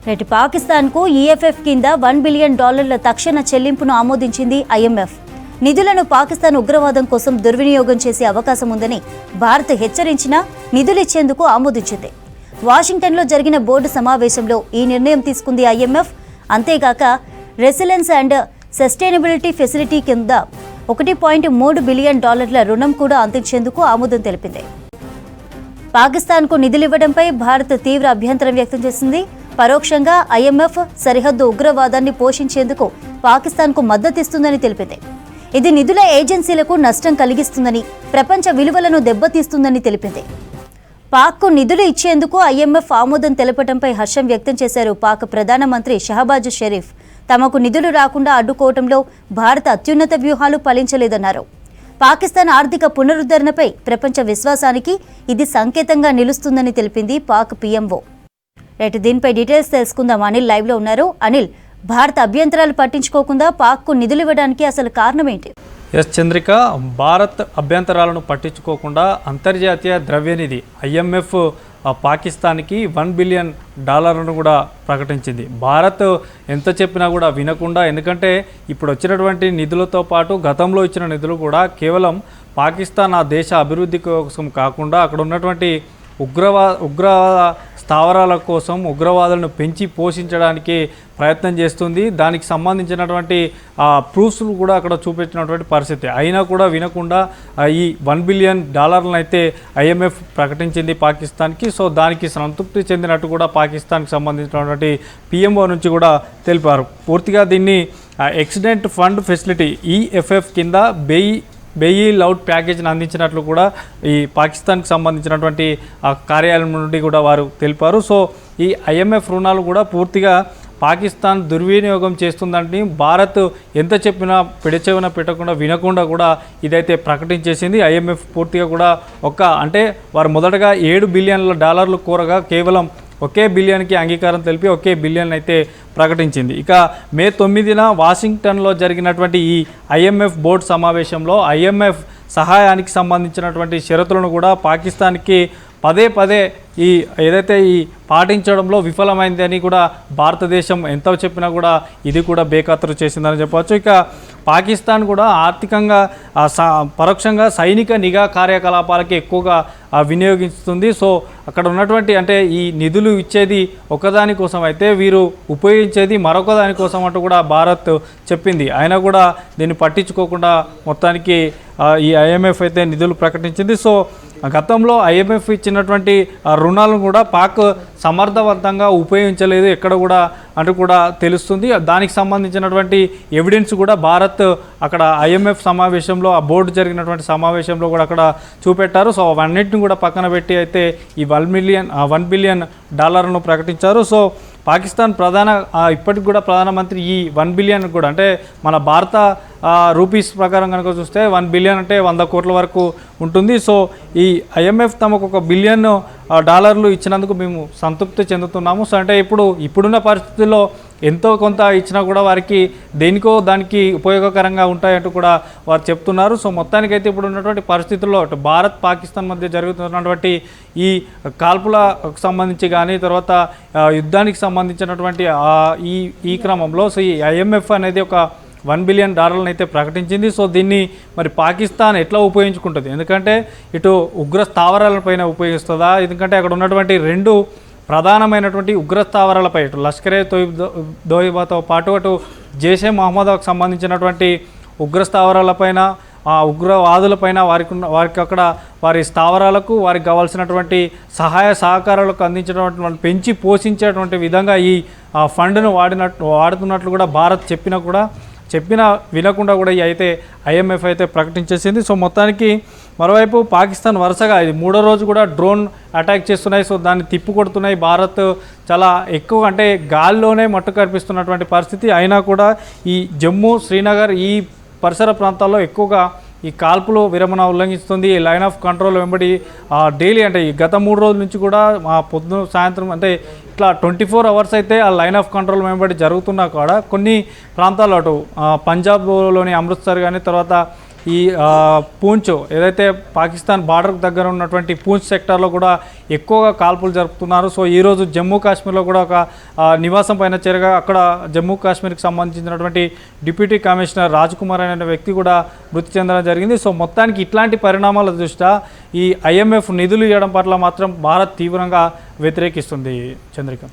Rate పాకిస్తాన్కు ఈఎఫ్ఎఫ్ కింద $1 billion తక్షణ చెల్లింపును ఆమోదించింది ఐఎంఎఫ్. నిధులను పాకిస్తాన్ ఉగ్రవాదం కోసం దుర్వినియోగం చేసే అవకాశం ఉందని భారత్ హెచ్చరించినా నిధులిచ్చేందుకు ఆమోదించింది. వాషింగ్టన్లో జరిగిన బోర్డు సమావేశంలో ఈ నిర్ణయం తీసుకుంది ఐఎంఎఫ్. అంతేగాక రెసిలెన్స్ అండ్ సస్టైనబిలిటీ ఫెసిలిటీ కింద $1.3 బిలియన్ రుణం కూడా అందించేందుకు ఆమోదం తెలిపింది. పాకిస్తాన్కు నిధులివ్వడంపై భారత్ తీవ్ర అభ్యంతరం వ్యక్తం చేసింది. పరోక్షంగా ఐఎంఎఫ్ సరిహద్దు ఉగ్రవాదాన్ని పోషించేందుకు పాకిస్తాన్కు మద్దతిస్తుందని తెలిపింది. ఇది నిధుల ఏజెన్సీలకు నష్టం కలిగిస్తుందని, ప్రపంచ విలువలను దెబ్బతీస్తుందని తెలిపింది. పాక్కు నిధులు ఇచ్చేందుకు ఐఎంఎఫ్ ఆమోదం తెలపడంపై హర్షం వ్యక్తం చేశారు పాక్ ప్రధానమంత్రి షహబాజ్ షరీఫ్. తమకు నిధులు రాకుండా అడ్డుకోవడంలో భారత అత్యున్నత వ్యూహాలు ఫలించలేదన్నారు. పాకిస్తాన్ ఆర్థిక పునరుద్ధరణపై ప్రపంచ విశ్వాసానికి ఇది సంకేతంగా నిలుస్తుందని తెలిపింది పాక్ పీఎంఓ. రైట్, దీనిపై డీటెయిల్స్ తెలుసుకుందాం. అనిల్ లైవ్లో ఉన్నారు. అనిల్, భారత అభ్యంతరాలు పట్టించుకోకుండా పాక్కు నిధులు ఇవ్వడానికి అసలు కారణం ఏంటి? ఎస్ చంద్రిక, భారత్ అభ్యంతరాలను పట్టించుకోకుండా అంతర్జాతీయ ద్రవ్యనిధి ఐఎంఎఫ్ పాకిస్తాన్కి $1 బిలియన్ కూడా ప్రకటించింది. భారత్ ఎంత చెప్పినా కూడా వినకుండా, ఎందుకంటే ఇప్పుడు వచ్చినటువంటి నిధులతో పాటు గతంలో ఇచ్చిన నిధులు కూడా కేవలం పాకిస్తాన్ ఆ దేశ అభివృద్ధి కోసం కాకుండా అక్కడ ఉన్నటువంటి ఉగ్రవాద స్థావరాల కోసం ఉగ్రవాదులను పెంచి పోషించడానికి ప్రయత్నం చేస్తుంది. దానికి సంబంధించినటువంటి ప్రూఫ్స్లు కూడా అక్కడ చూపించినటువంటి పరిస్థితి. అయినా కూడా వినకుండా ఈ $1 బిలియన్ అయితే ఐఎంఎఫ్ ప్రకటించింది పాకిస్తాన్కి. సో దానికి సంతృప్తి చెందినట్టు కూడా పాకిస్తాన్కి సంబంధించినటువంటి పిఎంఓ నుంచి కూడా తెలిపారు. పూర్తిగా దీన్ని ఎక్సిడెంట్ ఫండ్ ఫెసిలిటీ ఈఎఫ్ఎఫ్ కింద బెయిల్ అవుట్ ప్యాకేజీని అందించినట్లు కూడా ఈ పాకిస్తాన్కి సంబంధించినటువంటి కార్యాలయం నుండి కూడా వారు తెలిపారు. సో ఈ ఐఎంఎఫ్ రుణాలు కూడా పూర్తిగా పాకిస్తాన్ దుర్వినియోగం చేస్తుందంటే భారత్ ఎంత చెప్పినా పెడచెవిన పెట్టకుండా వినకుండా కూడా ఇదైతే ప్రకటించేసింది. ఐఎంఎఫ్ పూర్తిగా కూడా అంటే వారు మొదటగా $7 బిలియన్ల కోరగా కేవలం $1 బిలియన్కి అంగీకారం తెలిపి $1 బిలియన్ అయితే ప్రకటించింది. ఇక మే 9న వాషింగ్టన్లో జరిగినటువంటి ఈ ఐఎంఎఫ్ బోర్డు సమావేశంలో ఐఎంఎఫ్ సహాయానికి సంబంధించినటువంటి షరతులను కూడా పాకిస్తాన్కి పదే ఏదైతే పాటించడంలో విఫలమైంది అని కూడా భారతదేశం ఎంత చెప్పినా కూడా ఇది కూడా బేఖాతరు చేసిందని చెప్పవచ్చు. ఇక పాకిస్తాన్ కూడా ఆర్థికంగా పరోక్షంగా సైనిక నిఘా కార్యకలాపాలకి ఎక్కువగా వినియోగిస్తుంది. సో అక్కడ ఉన్నటువంటి అంటే ఈ నిధులు ఇచ్చేది ఒకదాని కోసం అయితే వీరు ఉపయోగించేది మరొక దానికోసం అంటూ కూడా భారత్ చెప్పింది. అయినా కూడా దీన్ని పట్టించుకోకుండా మొత్తానికి ఈ ఐఎంఎఫ్ అయితే నిధులు ప్రకటించింది. సో గతంలో ఐఎంఎఫ్ ఇచ్చినటువంటి రుణాలను కూడా పాక్ సమర్థవంతంగా ఉపయోగించలేదు ఎక్కడ కూడా అంటూ కూడా తెలుస్తుంది. దానికి సంబంధించినటువంటి ఎవిడెన్స్ కూడా భారత్ అక్కడ ఐఎంఎఫ్ సమావేశంలో ఆ బోర్డు జరిగినటువంటి సమావేశంలో కూడా అక్కడ చూపెట్టారు. సో అవన్నిటిని కూడా పక్కన పెట్టి అయితే ఈ $1 బిలియన్ ప్రకటించారు. సో పాకిస్తాన్ ఇప్పటికి కూడా ప్రధానమంత్రి ఈ $1 బిలియన్ కూడా అంటే మన భారత రూపీస్ ప్రకారం కనుక చూస్తే $1 బిలియన్ అంటే 100 కోట్ల వరకు ఉంటుంది. సో ఈ ఐఎంఎఫ్ తమకు $1 బిలియన్ ఇచ్చినందుకు మేము సంతృప్తి చెందుతున్నాము. సో అంటే ఇప్పుడున్న పరిస్థితుల్లో ఎంతో కొంత ఇచ్చినా కూడా వారికి దేనికో దానికి ఉపయోగకరంగా ఉంటాయంటూ కూడా వారు చెప్తున్నారు. సో మొత్తానికైతే ఇప్పుడు ఉన్నటువంటి పరిస్థితుల్లో భారత్ పాకిస్తాన్ మధ్య జరుగుతున్నటువంటి ఈ కాల్పులకు సంబంధించి కానీ తర్వాత యుద్ధానికి సంబంధించినటువంటి ఈ క్రమంలో సో ఈ ఐఎంఎఫ్ అనేది ఒక $1 బిలియన్ అయితే ప్రకటించింది. సో దీన్ని మరి పాకిస్తాన్ ఎట్లా ఉపయోగించుకుంటుంది? ఎందుకంటే ఇటు ఉగ్ర స్థావరాలపైన ఉపయోగిస్తుందా? ఎందుకంటే అక్కడ ఉన్నటువంటి 2 ప్రధానమైనటువంటి ఉగ్రస్థావరాలపై ఇటు లష్కరే తోయిబాతో పాటు అటు జైషే మహమ్మద్కు సంబంధించినటువంటి ఉగ్రస్థావరాలపైన ఉగ్రవాదులపైన వారికి అక్కడ వారి స్థావరాలకు వారికి కావాల్సినటువంటి సహాయ సహకారాలకు అందించినటువంటి పెంచి పోషించేటువంటి విధంగా ఈ ఫండ్ను వాడుతున్నట్లు కూడా భారత్ చెప్పినా వినకుండా కూడా అయితే ఐఎంఎఫ్ అయితే ప్రకటించేసింది. సో మొత్తానికి మరోవైపు పాకిస్తాన్ వరుసగా ఇది 3వ రోజు కూడా డ్రోన్ అటాక్ చేస్తున్నాయి. సో దాన్ని తిప్పికొడుతున్నాయి. భారత్ చాలా ఎక్కువ అంటే గాల్లోనే మట్టు కనిపిస్తున్నటువంటి పరిస్థితి. అయినా కూడా ఈ జమ్మూ శ్రీనగర్ ఈ పరిసర ప్రాంతాల్లో ఎక్కువగా ఈ కాల్పులు విరమణ ఉల్లంఘిస్తుంది. లైన్ ఆఫ్ కంట్రోల్ వెంబడి డైలీ అంటే ఈ గత 3 రోజుల నుంచి కూడా పొద్దున సాయంత్రం అంటే ఇట్లా 24 అవర్స్ అయితే ఆ లైన్ ఆఫ్ కంట్రోల్ వెంబడి జరుగుతున్నా కూడా కొన్ని ప్రాంతాలు అటు పంజాబ్లోని అమృత్సర్ కానీ తర్వాత ఈ పూంచ్ ఏదైతే పాకిస్తాన్ బార్డర్కు దగ్గర ఉన్నటువంటి పూంచ్ సెక్టార్లో కూడా ఎక్కువగా కాల్పులు జరుపుతున్నారు. సో ఈరోజు జమ్మూ కాశ్మీర్లో కూడా ఒక నివాసం పైన చేరగా అక్కడ జమ్మూ కాశ్మీర్కి సంబంధించినటువంటి డిప్యూటీ కమిషనర్ రాజ్ కుమార్ అనే వ్యక్తి కూడా మృతి చెందడం జరిగింది. సో మొత్తానికి ఇట్లాంటి పరిణామాల దృష్ట్యా ఈ IMF నిధులు ఇవ్వడం పట్ల మాత్రం భారత్ తీవ్రంగా వ్యతిరేకిస్తుంది. చంద్రిక.